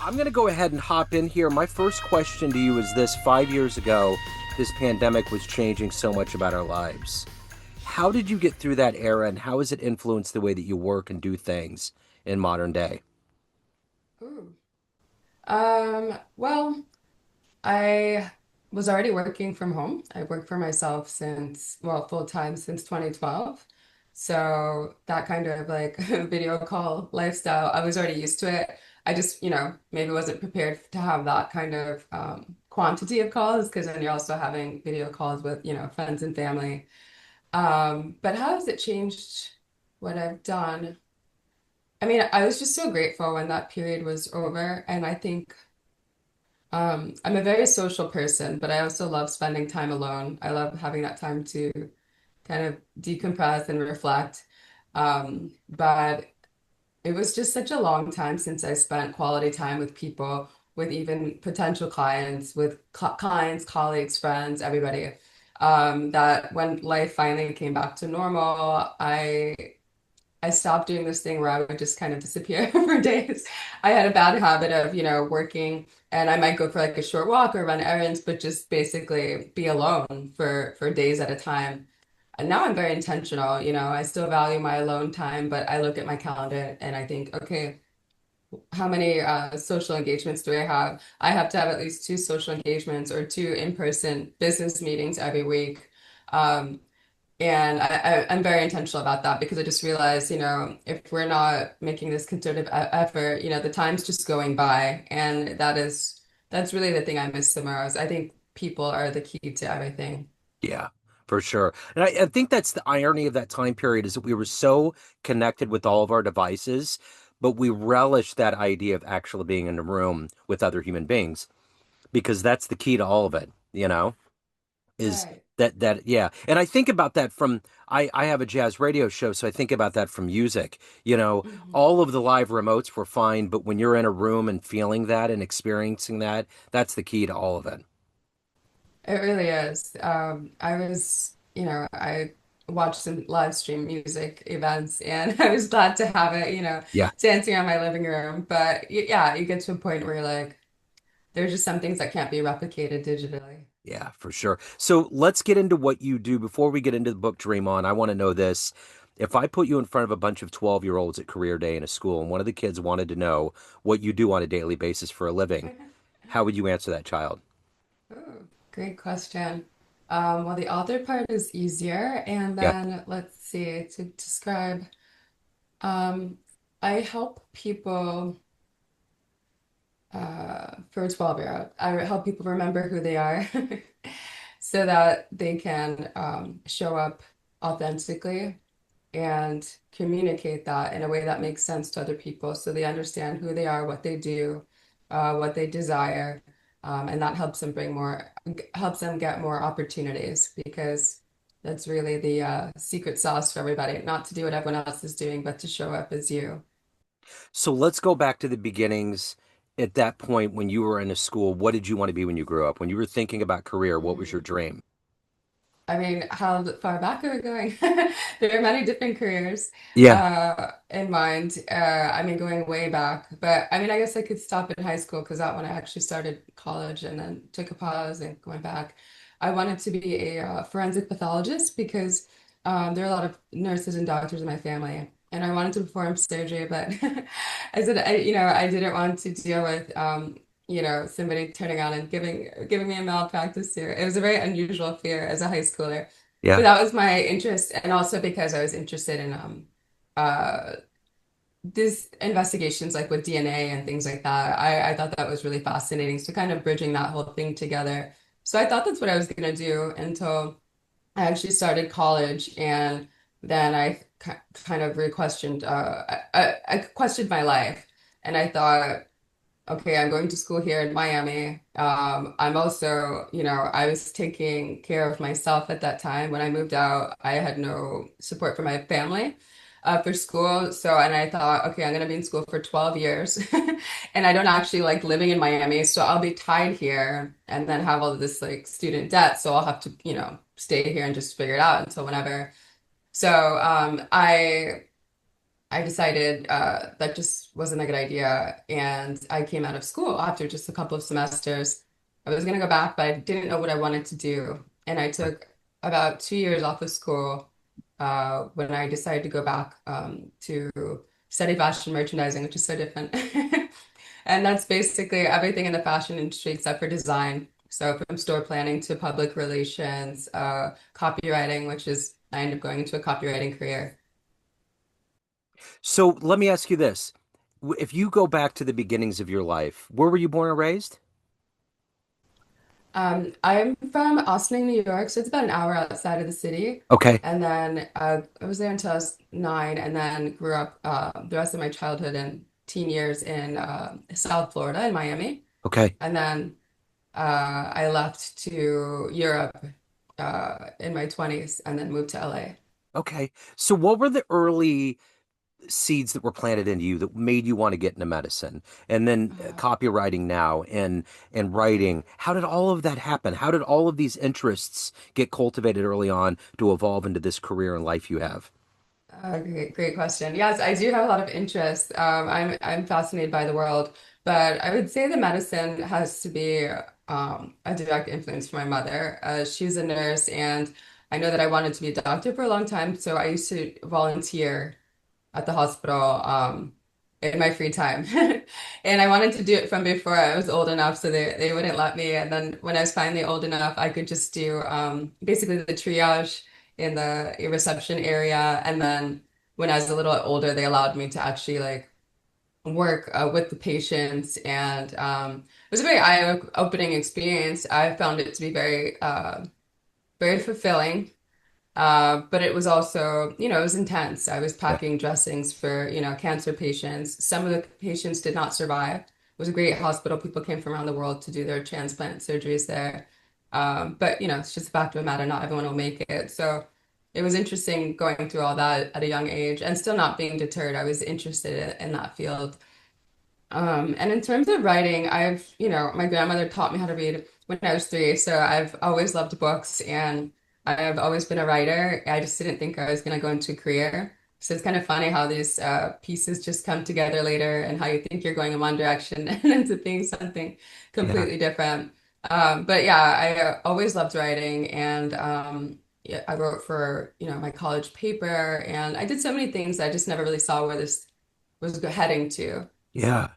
I'm going to go ahead and hop in here. My first question to you is this: 5 years ago, this pandemic was changing so much about our lives. How did you get through that era, and how has it influenced the way that you work and do things in modern day? Ooh. Well, I was already working from home. I worked for myself since, well, full time since 2012. So that kind of like video call lifestyle, I was already used to it. I just, maybe wasn't prepared to have that kind of quantity of calls because then you're also having video calls with, friends and family. But how has it changed what I've done? I mean, I was just so grateful when that period was over. And I think I'm a very social person, but I also love spending time alone. I love having that time to kind of decompress and reflect. But it was just such a long time since I spent quality time with people, with even potential clients, with clients, colleagues, friends, everybody. That when life finally came back to normal, I stopped doing this thing where I would just kind of disappear for days. I had a bad habit of, working and I might go for like a short walk or run errands, but just basically be alone for days at a time. And now I'm very intentional, I still value my alone time, but I look at my calendar and I think, okay, how many social engagements do I have? I have to have at least two social engagements or two in-person business meetings every week. Um, and I'm very intentional about that because I just realized, if we're not making this concerted effort, the time's just going by. And that's really the thing I miss the most. I think people are the key to everything. Yeah, for sure. And I think that's the irony of that time period is that we were so connected with all of our devices, but we relished that idea of actually being in a room with other human beings because that's the key to all of it, is Right. that yeah. And I think about that from I have a jazz radio show, so I think about that from music. Mhm. All of the live remotes were fine, but when you're in a room and feeling that and experiencing that, that's the key to all of it. It really is. I watched some live stream music events and I was glad to have it, Yeah. dancing around my living room. But yeah, you get to a point where you're like, there's just some things that can't be replicated digitally. Yeah, for sure. So let's get into what you do. Before we get into the book Dream On, I want to know this. If I put you in front of a bunch of 12-year-olds at career day in a school and one of the kids wanted to know what you do on a daily basis for a living, how would you answer that child? Oh, great question. Well, the author part is easier, and Yeah. then let's see to describe. Um, I help people for a 12-year-old. I help people remember who they are so that they can show up authentically and communicate that in a way that makes sense to other people so they understand who they are, what they do, what they desire. And that helps them get more opportunities because that's really the secret sauce for everybody, not to do what everyone else is doing, but to show up as you. So let's go back to the beginnings. At that point, when you were in a school, what did you want to be when you grew up? When you were thinking about career, what was your Mm. dream? I mean, how far back are we going? There are many different careers Yeah. in mind. I mean, going way back, but I mean, I guess I could stop in high school because that when I actually started college and then took a pause and went back. I wanted to be a forensic pathologist because there are a lot of nurses and doctors in my family, and I wanted to perform surgery, but I said, I didn't want to deal with somebody turning on and giving me a malpractice suit. It was a very unusual fear as a high schooler. But Yeah. that was my interest, and also because I was interested in uh these investigations like with DNA and things like that. I thought that was really fascinating. So kind of bridging that whole thing together. So I thought that's what I was gonna do until I actually started college, and then I kind of re-questioned I questioned my life, and I thought, okay, I'm going to school here in Miami. I'm also, I was taking care of myself at that time. When I moved out, I had no support from my family for school. So, and I thought, okay, I'm going to be in school for 12 years and I don't actually like living in Miami. So I'll be tied here and then have all of this like student debt. So I'll have to, stay here and just figure it out until whenever. So I I decided that just wasn't a good idea. And I came out of school after just a couple of semesters. I was going to go back, but I didn't know what I wanted to do. And I took about 2 years off of school when I decided to go back to study fashion merchandising, which is so different. And that's basically everything in the fashion industry except for design. So from store planning to public relations, copywriting, which is I ended up going into a copywriting career. So let me ask you this. If you go back to the beginnings of your life, where were you born and raised? I'm from Austin, New York, so it's about an hour outside of the city. Okay. And then I was there until I was 9, and then grew up the rest of my childhood and teen years in South Florida in Miami. Okay. And then I left to Europe in my 20s and then moved to LA. Okay. So what were the early seeds that were planted into you that made you want to get into medicine? And then copywriting now and writing. How did all of that happen? How did all of these interests get cultivated early on to evolve into this career and life you have? Great question. Yes, I do have a lot of interest. I'm fascinated by the world, but I would say the medicine has to be a direct influence from my mother. She's a nurse, and I know that I wanted to be a doctor for a long time, so I used to volunteer at the hospital in my free time. And I wanted to do it from before I was old enough, so they wouldn't let me. And then when I was finally old enough, I could just do basically the triage in the reception area. And then when I was a little older, they allowed me to actually like work with the patients. And it was a very eye-opening experience. I found it to be very fulfilling. But it was also, it was intense. I was Yeah. packing dressings for, cancer patients. Some of the patients did not survive. It was a great hospital. People came from around the world to do their transplant surgeries there. But, it's just a fact of the matter, not everyone will make it. So it was interesting going through all that at a young age and still not being deterred. I was interested in that field. And in terms of writing, my grandmother taught me how to read when I was 3, so I've always loved books and I've always been a writer. I just didn't think I was going to go into a career. So it's kind of funny how these pieces just come together later and how you think you're going in one direction and ends up being something Yeah. completely different. But yeah, I always loved writing and yeah, I wrote for, my college paper and I did so many things I just never really saw where this was heading to. Yeah.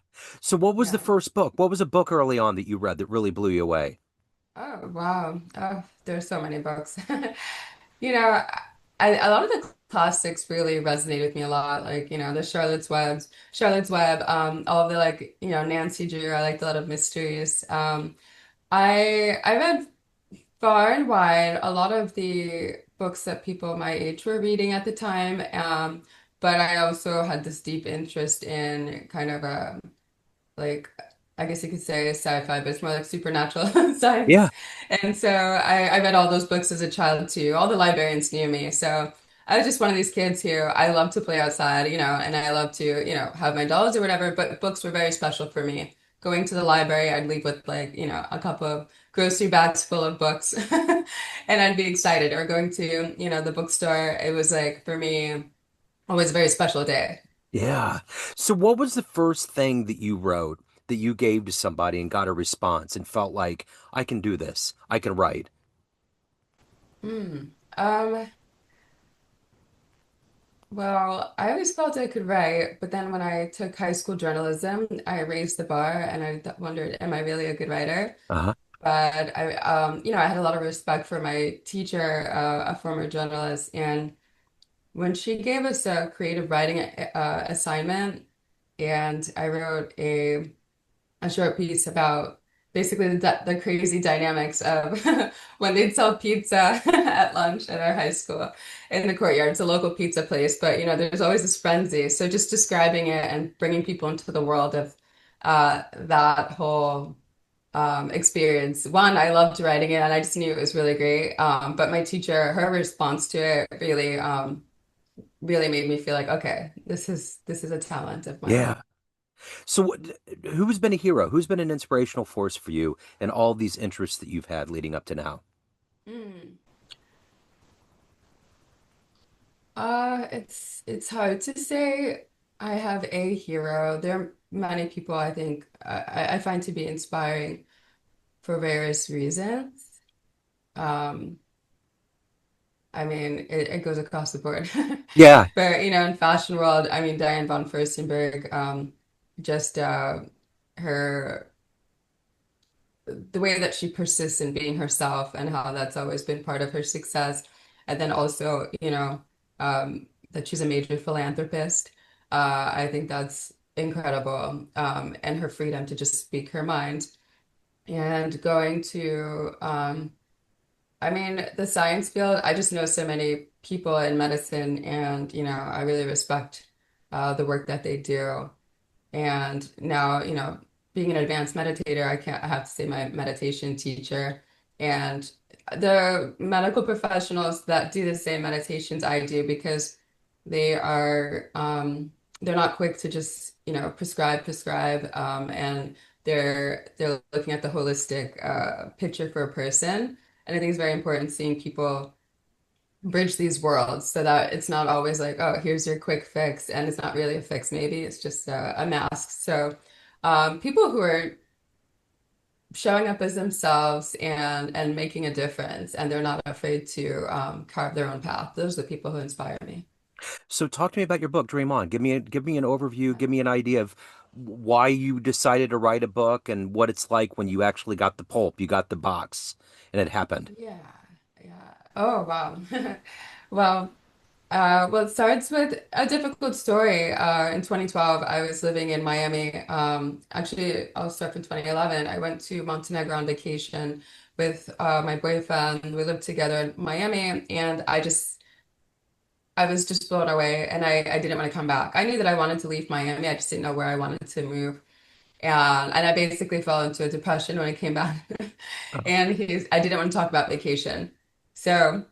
So what was the Yeah. first book? What was a book early on that you read that really blew you away? Oh, wow. Oh, there's so many books. You know, a lot of the classics really resonated with me a lot. Like, the Charlotte's Web, all of the like, Nancy Drew. I liked a lot of mysteries. I read far and wide a lot of the books that people my age were reading at the time. But I also had this deep interest in kind of like I guess you could say sci-fi, but it's more like supernatural science. Yeah. And so I read all those books as a child too. All the librarians knew me. So I was just one of these kids who I love to play outside, and I love to, have my dolls or whatever, but books were very special for me. Going to the library, I'd leave with like, a couple of grocery bags full of books and I'd be excited. Or going to, the bookstore, it was like for me, always a very special day. Yeah. So what was the first thing that you wrote that you gave to somebody and got a response and felt like I can do this. I can write. Hmm. Well, I always felt I could write, but then when I took high school journalism, I raised the bar and I wondered, am I really a good writer? Uh-huh. But I had a lot of respect for my teacher, a former journalist, and when she gave us a creative writing assignment, and I wrote a short piece about basically the crazy dynamics of when they'd sell pizza at lunch at our high school in the courtyard. It's a local pizza place, but there's always this frenzy. So just describing it and bringing people into the world of that whole experience. One, I loved writing it and I just knew it was really great. But my teacher, her response to it really made me feel like, okay, this is a talent of mine. Yeah. So who's been a hero? Who's been an inspirational force for you in all these interests that you've had leading up to now? Mm. It's hard to say I have a hero. There are many people I think I find to be inspiring for various reasons. Um, I mean, it goes across the board. Yeah. But, in fashion world, I mean, Diane von Furstenberg, just her the way that she persists in being herself and how that's always been part of her success. And then also, that she's a major philanthropist. I think that's incredible. And her freedom to just speak her mind. And going to, I mean, the science field, I just know so many people in medicine, and, I really respect the work that they do. And now, being an advanced meditator, I have to say my meditation teacher and the medical professionals that do the same meditations I do because they are they're not quick to just, prescribe and they're looking at the holistic picture for a person. And I think it's very important seeing people bridge these worlds so that it's not always like, oh, here's your quick fix, and it's not really a fix. Maybe it's just a mask. So, people who are showing up as themselves and making a difference, and they're not afraid to carve their own path. Those are the people who inspire me. So talk to me about your book, Dream On. Give me an overview, give me an idea of why you decided to write a book and what it's like when you actually got the pulp, you got the box, and it happened. Yeah, yeah. Oh, wow. Well, well, it starts with a difficult story. In 2012, I was living in Miami. Actually, I'll start from 2011. I went to Montenegro on vacation with my boyfriend. We lived together in Miami, and I was just blown away, and I didn't want to come back. I knew that I wanted to leave Miami. I just didn't know where I wanted to move. And I basically fell into a depression when I came back. Oh, And I didn't want to talk about vacation. So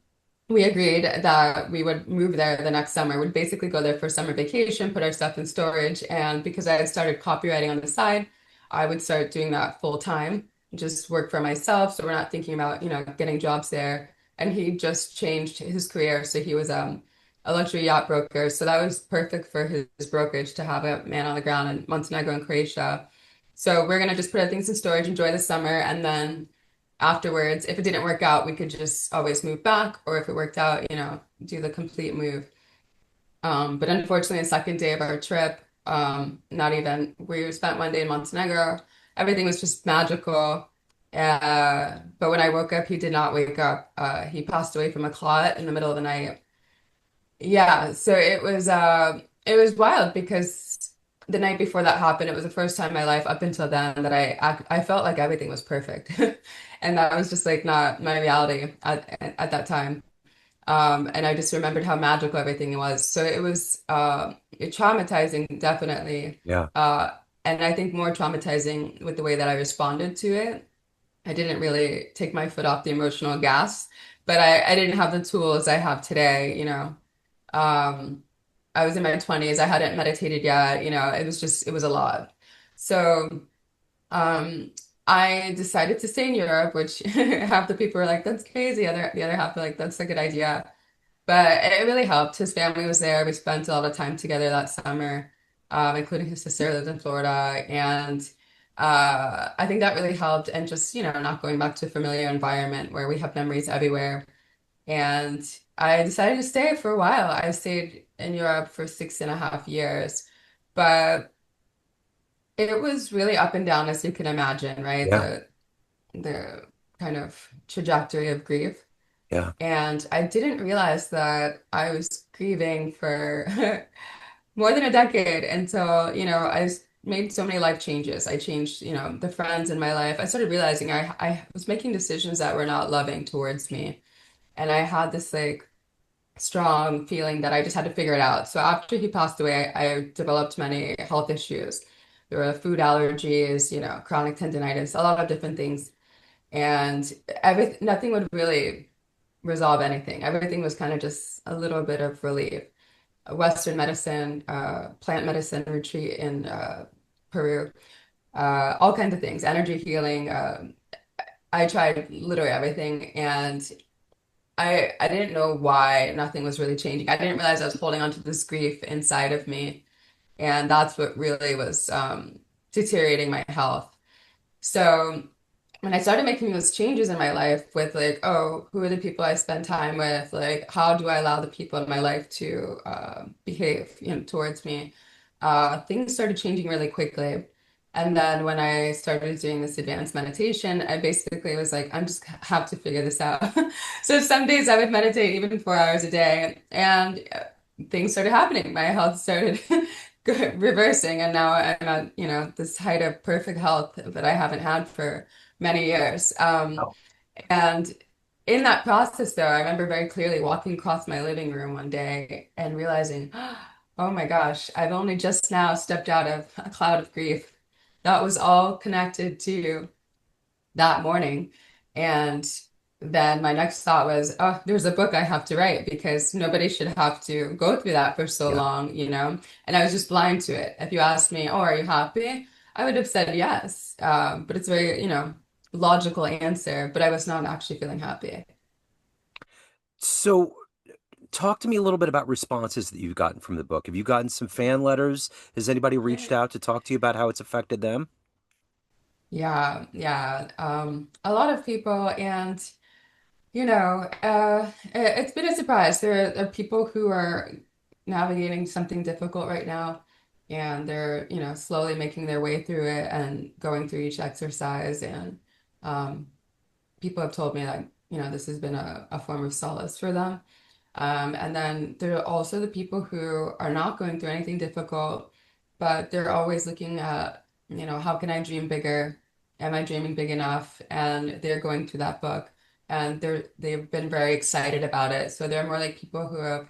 we agreed that we would move there the next summer. We'd basically go there for summer vacation, put our stuff in storage. And because I had started copywriting on the side, I would start doing that full time, just work for myself. So we're not thinking about, getting jobs there. And he just changed his career. So he was a luxury yacht broker. So that was perfect for his brokerage to have a man on the ground in Montenegro and Croatia. So we're gonna just put our things in storage, enjoy the summer, and then afterwards, if it didn't work out, we could just always move back, or if it worked out, do the complete move. But unfortunately, the second day of our trip, not even, we spent one day in Montenegro. Everything was just magical. But when I woke up, he did not wake up. He passed away from a clot in the middle of the night. Yeah, so it was wild because the night before that happened, it was the first time in my life up until then that I felt like everything was perfect. And that was just like not my reality at that time. And I just remembered how magical everything was. So it was traumatizing, definitely. yeah, Uh, and I think more traumatizing with the way that I responded to it. I didn't really take my foot off the emotional gas, but I didn't have the tools I have today, um, I was in my 20s. I hadn't meditated yet. It was a lot. So, um, I decided to stay in Europe, which half the people were like, that's crazy. The other half were like, that's a good idea. But it really helped. His family was there. We spent a lot of time together that summer, including his sister lives in Florida. And I think that really helped. And just, not going back to a familiar environment where we have memories everywhere. And I decided to stay for a while. I stayed in Europe for 6.5 years, but it was really up and down, as you can imagine, right? yeah, The kind of trajectory of grief. yeah, And I didn't realize that I was grieving for more than a decade until, made so many life changes. I changed, the friends in my life. I started realizing I was making decisions that were not loving towards me. And I had this like strong feeling that I just had to figure it out. So after he passed away, I developed many health issues. There were food allergies, chronic tendonitis, a lot of different things. And nothing would really resolve anything. Everything was kind of just a little bit of relief. Western medicine, plant medicine retreat in Peru, all kinds of things, energy healing. I tried literally everything, and I didn't know why nothing was really changing. I didn't realize I was holding on to this grief inside of me, and that's what really was deteriorating my health. So when I started making those changes in my life with like, oh, who are the people I spend time with? Like, how do I allow the people in my life to behave, towards me? Things started changing really quickly. And then when I started doing this advanced meditation, I basically was like, I'm just have to figure this out. So some days I would meditate even 4 hours a day, and things started happening. My health started reversing, and now I'm at, this height of perfect health that I haven't had for many years. And in that process, though, I remember very clearly walking across my living room one day and realizing, oh my gosh, I've only just now stepped out of a cloud of grief. That was all connected to that morning. And then my next thought was, oh, there's a book I have to write because nobody should have to go through that for so Yeah. long. And I was just blind to it. If you asked me, oh, are you happy? I would have said yes. But it's a very, logical answer, but I was not actually feeling happy. So talk to me a little bit about responses that you've gotten from the book. Have you gotten some fan letters? Has anybody reached out to talk to you about how it's affected them? Yeah, yeah. A lot of people, and it's been a surprise. There are people who are navigating something difficult right now, and they're, slowly making their way through it and going through each exercise. And um, people have told me that, this has been a form of solace for them. And then there are also the people who are not going through anything difficult, but they're always looking at, how can I dream bigger? Am I dreaming big enough? And they're going through that book, and they've been very excited about it. So they're more like people who have,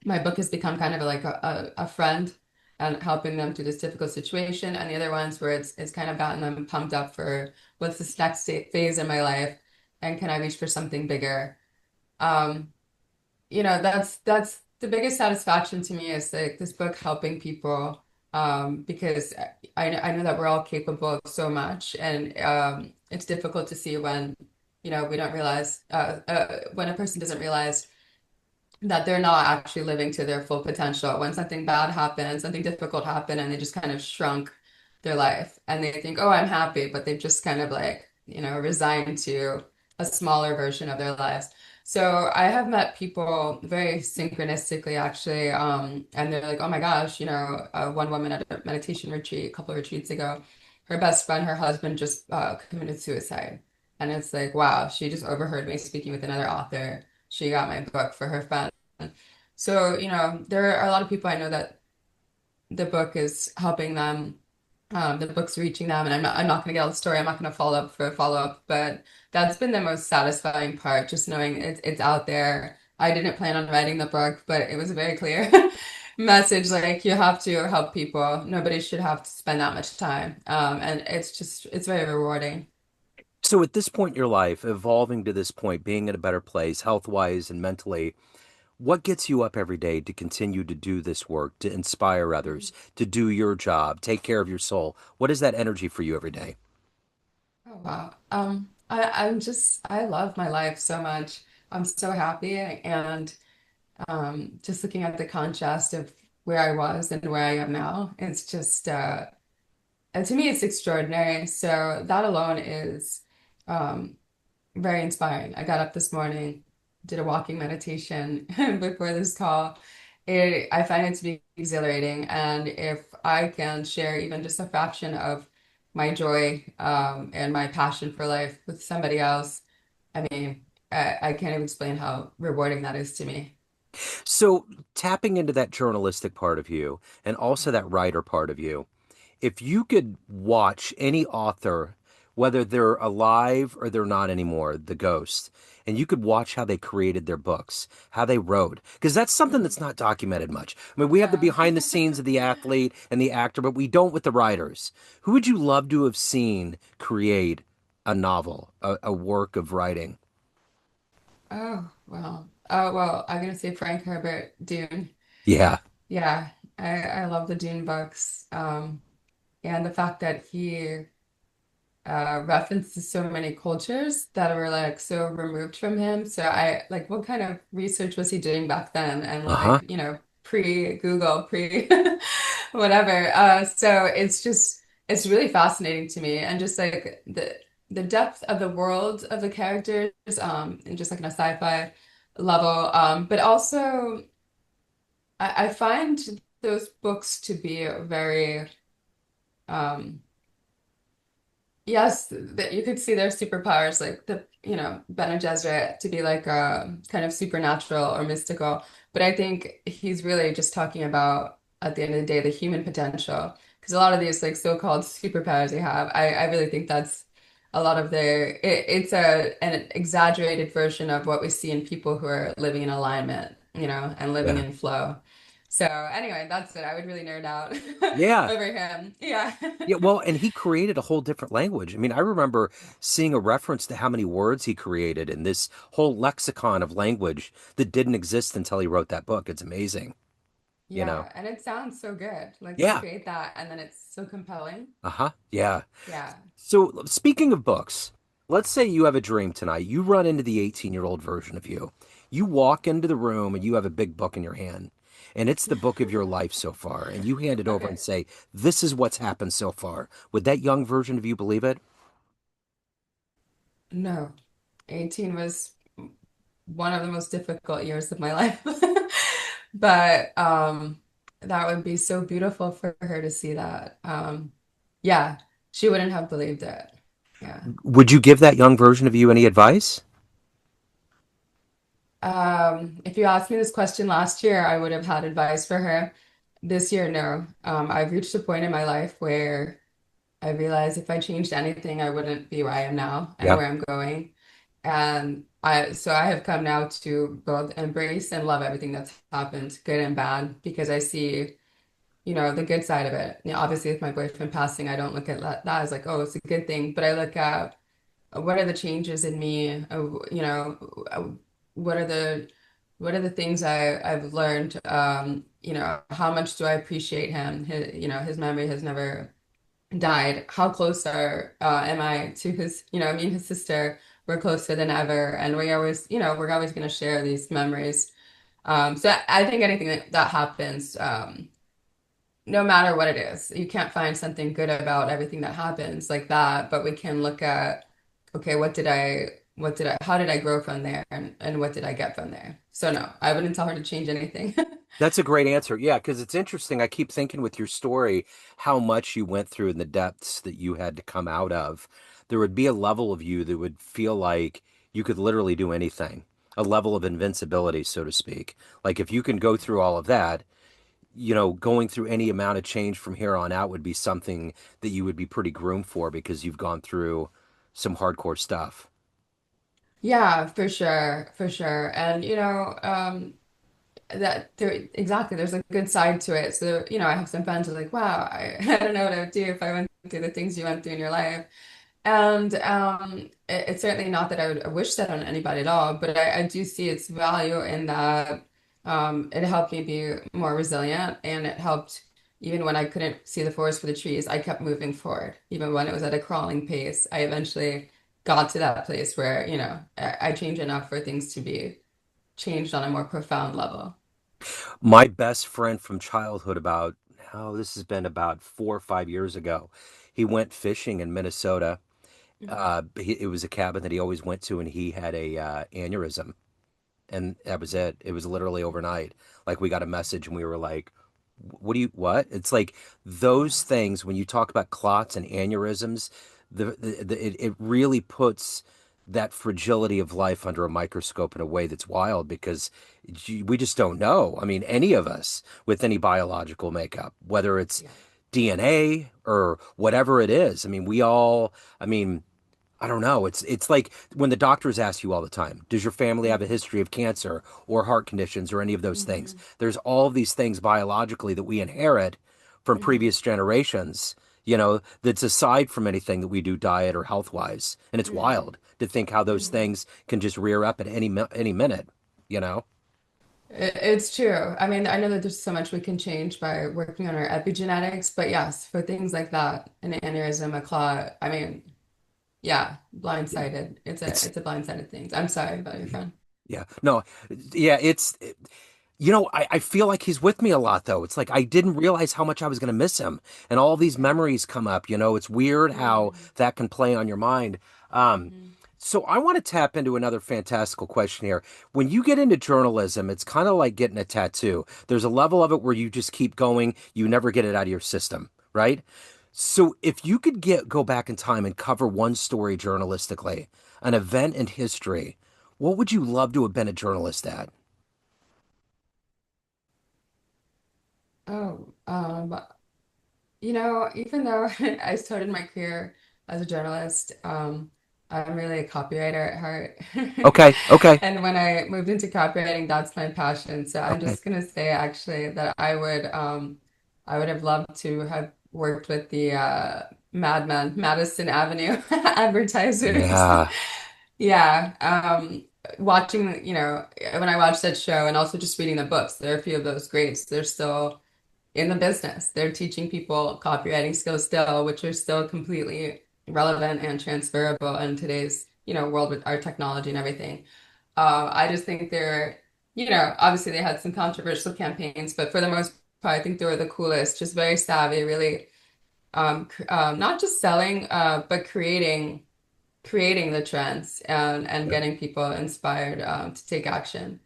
my book has become kind of like a friend and helping them through this difficult situation. And the other ones where it's kind of gotten them pumped up for what's this next phase in my life, and can I reach for something bigger? Um, that's the biggest satisfaction to me is like this book helping people, because I know that we're all capable of so much, and it's difficult to see when we don't realize, when a person doesn't realize that they're not actually living to their full potential. When something bad happens, something difficult happened, and they just kind of shrunk their life, and they think, oh, I'm happy, but they've just kind of like, resigned to a smaller version of their lives. So I have met people very synchronistically, actually, and they're like, oh my gosh, one woman at a meditation retreat a couple of retreats ago, her best friend, her husband just committed suicide. And it's like, wow, she just overheard me speaking with another author. She got my book for her friend. So, there are a lot of people I know that the book is helping them. The book's reaching them, and I'm not going to get all the story. I'm not going to follow up for a follow up, but that's been the most satisfying part, just knowing it's out there. I didn't plan on writing the book, but it was a very clear message. Like, you have to help people. Nobody should have to spend that much time. And it's very rewarding. So at this point in your life, evolving to this point, being in a better place, health-wise and mentally, what gets you up every day to continue to do this work, to inspire others, to do your job, take care of your soul? What is that energy for you every day? Oh, wow. I love my life so much. I'm so happy, and just looking at the contrast of where I was and where I am now, it's just to me it's extraordinary. So that alone is um very inspiring. I got up this morning, did a walking meditation before this call. I find it to be exhilarating, and if I can share even just a fraction of my joy, and my passion for life with somebody else, I mean, I can't even explain how rewarding that is to me. So tapping into that journalistic part of you and also that writer part of you, if you could watch any author, whether they're alive or they're not anymore, the ghost, and you could watch how they created their books, how they wrote, because that's something Mhm. that's not documented much. I mean, we have the No. behind the scenes of the athlete and the actor, but we don't with the writers. Who would you love to have seen create a novel, a work of writing? Oh, well. Oh, well, I'm gonna say Frank Herbert, Dune. Yeah. Yeah, I love the Dune books. And the fact that he references so many cultures that were like so removed from him. So I like, what kind of research was he doing back then? And Uh-huh. like, pre-Google, pre whatever. So it's really fascinating to me, and just like the depth of the world of the characters, and just like in a sci-fi level. But also I find those books to be very um yes, that you could see their superpowers, like Bene Gesserit to be like kind of supernatural or mystical. But I think he's really just talking about, at the end of the day, the human potential. Because a lot of these like so-called superpowers they have, I really think that's a lot of it's an exaggerated version of what we see in people who are living in alignment, and living Yeah. in flow. So anyway, that's it. I would really nerd out Yeah. over him. Yeah. Yeah, well, and he created a whole different language. I mean, I remember seeing a reference to how many words he created in this whole lexicon of language that didn't exist until he wrote that book. It's amazing, you know? Yeah, and it sounds so good. Like to Yeah. create that and then it's so compelling. Uh-huh. Yeah. Yeah. So, speaking of books, let's say you have a dream tonight. You run into the 18-year-old version of you. You walk into the room and you have a big book in your hand, and it's the book of your life so far, and you hand it over and Okay. say, "This is what's happened so far." Would that young version of you believe it? No, 18 was one of the most difficult years of my life. But that would be so beautiful for her to see that. Yeah, she wouldn't have believed it. Yeah. Would you give that young version of you any advice? If you asked me this question last year, I would have had advice for her. This year, no. I've reached a point in my life where I realized if I changed anything, I wouldn't be where I am now and Yeah. where I'm going. And so I have come now to both embrace and love everything that's happened, good and bad, because I see, the good side of it. Obviously, with my boyfriend passing, I don't look at that as like, oh, it's a good thing, but I look at what are the changes in me, uh, what are the things I've learned, how much do I appreciate him? His memory has never died. How close am I to me and his sister, we're closer than ever, and we're always going to share these memories. So I think anything that happens, no matter what it is, you can't find something good about everything that happens like that, but we can look at, okay, how did I grow from there, and what did I get from there? So no, I wouldn't tell her to change anything. That's a great answer. Yeah, because it's interesting. I keep thinking with your story how much you went through and the depths that you had to come out of. There would be a level of you that would feel like you could literally do anything, a level of invincibility, so to speak. Like if you can go through all of that, going through any amount of change from here on out would be something that you would be pretty groomed for because you've gone through some hardcore stuff. Yeah, for sure, for sure. And that there exactly there's a good side to it. So, I have some friends who are like, wow, I don't know what I would do if I went through the things you went through in your life. And it's certainly not that I would wish that on anybody at all, but I do see its value in that it helped me be more resilient, and it helped even when I couldn't see the forest for the trees, I kept moving forward. Even when it was at a crawling pace, I eventually got to that place where, I changed enough for things to be changed on a more profound level. My best friend from childhood, this has been about 4 or 5 years ago. He went fishing in Minnesota. Mhm. It was a cabin that he always went to, and he had a aneurysm, and that was it. It was literally overnight. Like we got a message, and we were like, "What do you what?" It's like those Yes. things when you talk about clots and aneurysms, it really puts that fragility of life under a microscope in a way that's wild because we just don't know. I mean, any of us with any biological makeup, whether it's Yeah. DNA or whatever it is. I mean, I mean, I don't know. It's like when the doctors ask you all the time, does your family have a Hmm. history of cancer or heart conditions or any of those things? Hmm. There's all of these things biologically that we inherit from Hmm. previous generations, that's aside from anything that we do diet or health wise. And it's Hmm. wild to think how those Hmm. things can just rear up at any minute, you know? It's true. I mean, I know that there's so much we can change by working on our epigenetics, but yes, for things like that, an aneurysm, a clot, I mean, yeah, Yeah. blindsided. It's It's a blindsided thing. I'm sorry about your friend. yeah. No, yeah, I feel like he's with me a lot though. It's like I didn't realize how much I was going to miss him. And all these Yeah. memories come up, it's weird how Mm, that can play on your mind. Um, mhm. so I want to tap into another fantastical question here. When you get into journalism, it's kind of like getting a tattoo. There's a level of it where you just keep going, you never get it out of your system, right? So if you could go back in time and cover one story journalistically, an event in history, what would you love to have been a journalist at? Oh, even though I started my career as a journalist, I'm really a copywriter at heart. Okay, okay, And when I moved into copywriting, that's my passion. So I'm okay. just gonna say actually that I would have loved to have worked with the Madman, Madison Avenue advertisers. Yeah. Yeah. Watching, when I watched that show and also just reading the books, there are a few of those greats. They're still in the business. They're teaching people copywriting skills still, which are still completely relevant and transferable in today's, world with our technology and everything. I just think they're, obviously they had some controversial campaigns, but for the most part, I think they were the coolest, just very savvy, really, not just selling, but creating the trends and Yeah. getting people inspired, to take action.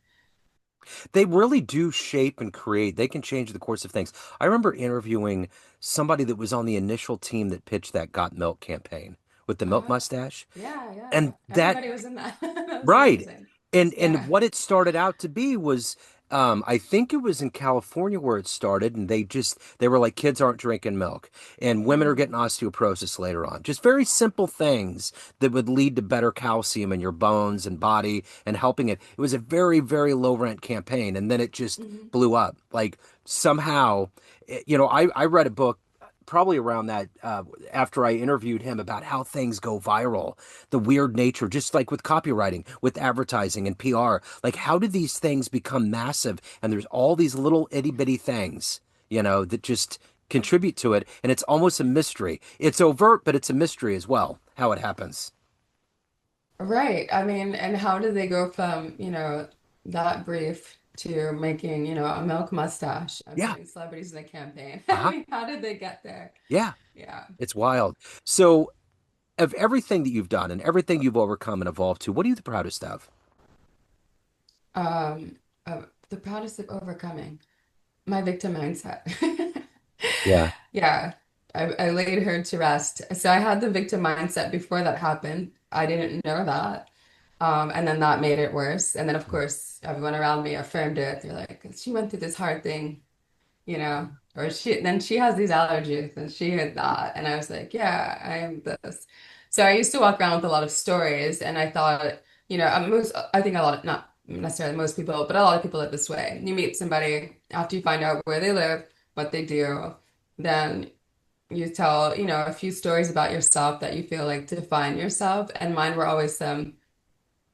They really do shape and create. They can change the course of things. I remember interviewing somebody that was on the initial team that pitched that Got Milk campaign with the milk Uh, mustache. yeah, yeah. And that Everybody was in that. That was Right. amazing. And Yeah. what it started out to be was I think it was in California where it started, and they were like kids aren't drinking milk and women are Mm, getting osteoporosis later on. Just very simple things that would lead to better calcium in your bones and body and helping it. It was a very, very low rent campaign, and then it just hmm. blew up. Like somehow, I read a book probably around that after I interviewed him about how things go viral, the weird nature, just like with copywriting, with advertising and PR. Like, how did these things become massive? And there's all these little itty bitty things, that just contribute to it. And it's almost a mystery. It's overt, but it's a mystery as well, how it happens. Right. I mean, and how did they go from, that brief to making, a milk mustache and Yeah. putting celebrities in the campaign? Uh I huh. mean, how did they get there? Yeah. Yeah. It's wild. So, of everything that you've done and everything you've overcome and evolved to, what are you the proudest of? Um, the proudest of overcoming my victim mindset. Yeah. Yeah. I laid her to rest. So I had the victim mindset before that happened. I didn't know that. And then that made it worse. And then, of course, everyone around me affirmed it. They're like, she went through this hard thing, or then she has these allergies and she had that. And I was like, yeah, I am this. So I used to walk around with a lot of stories and I thought, I think a lot of, not necessarily most people, but a lot of people live this way. You meet somebody after you find out where they live, what they do, then you tell, a few stories about yourself that you feel like define yourself. And mine were always some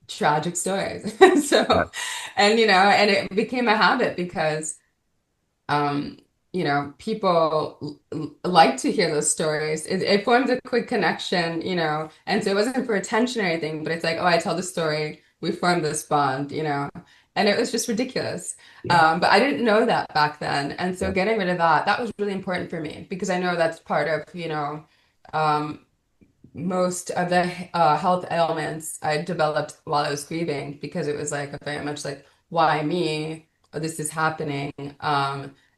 tragic stories. Yeah. So, and it became a habit because um, people like to hear those stories. It forms a quick connection, and so it wasn't for attention or anything, but it's like, oh, I tell the story, we formed this bond, and it was just ridiculous. Yeah. But I didn't know that back then, and so Yeah. getting rid of that, that was really important for me because I know that's part of, um, most of the health ailments I developed while I was grieving because it was like very much like, why me? Oh, this is happening.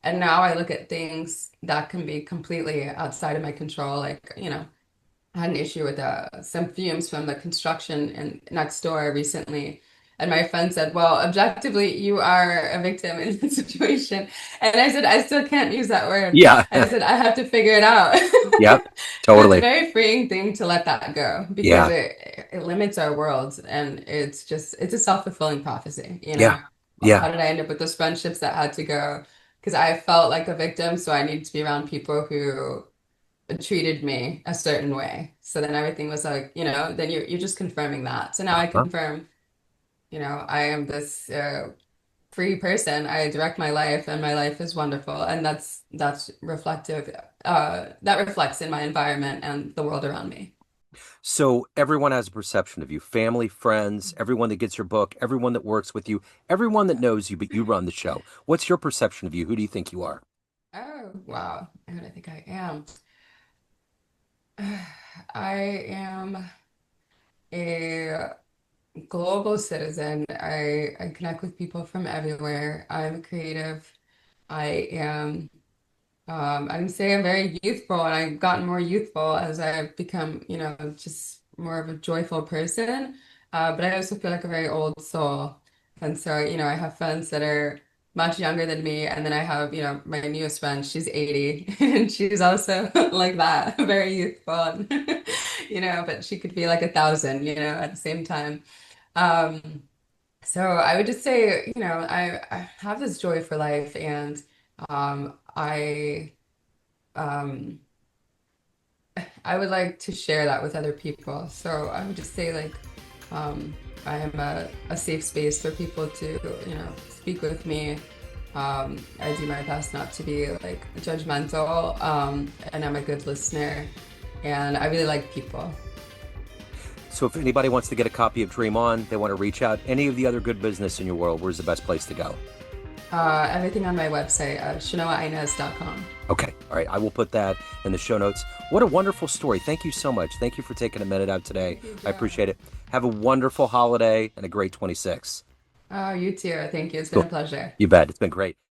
And now I look at things that can be completely outside of my control. Like, I had an issue with some fumes from the construction in next door recently. And my friend said, well, objectively, you are a victim in this situation. And I said, I still can't use that word. Yeah. I said, I have to figure it out. Yep. So it's a Totally. very freeing thing to let that go because Yeah. it limits our worlds and it's a self-fulfilling prophecy, Yeah. Well, Yeah. how did I end up with those friendships that had to go? Because I felt like a victim, so I needed to be around people who treated me a certain way. So then everything was like, then you're just confirming that. So now I Uh-huh. confirm, I am this free person. I direct my life and my life is wonderful. And that's reflective, that reflects in my environment and the world around me. So everyone has a perception of you, family, friends, everyone that gets your book, everyone that works with you, everyone that Yeah. knows you, but you run the show. What's your perception of you? Who do you think you are? Oh, wow. Who do I think I am? I am a global citizen. I connect with people from everywhere. I'm a creative. I am I'd say I'm very youthful, and I've gotten more youthful as I've become, just more of a joyful person. But I also feel like a very old soul. And so, I have friends that are much younger than me. And then I have, my newest friend, she's 80, and she's also like that, very youthful. And, but she could be like 1,000, at the same time. Um, so I would just say, I have this joy for life, and I um I would like to share that with other people. So I would just say like um I am a safe space for people to, speak with me. I do my best not to be like judgmental, and I'm a good listener, and I really like people. So if anybody wants to get a copy of Dream On, they want to reach out, any of the other good business in your world, where's the best place to go? Everything on my website, chanoainez.com. Okay. All right. I will put that in the show notes. What a wonderful story. Thank you so much. Thank you for taking a minute out today. Thank you, I Joe. appreciate it. Have a wonderful holiday and a great 26. Oh, you too. Thank you. It's been a Cool. pleasure. You bet. It's been great.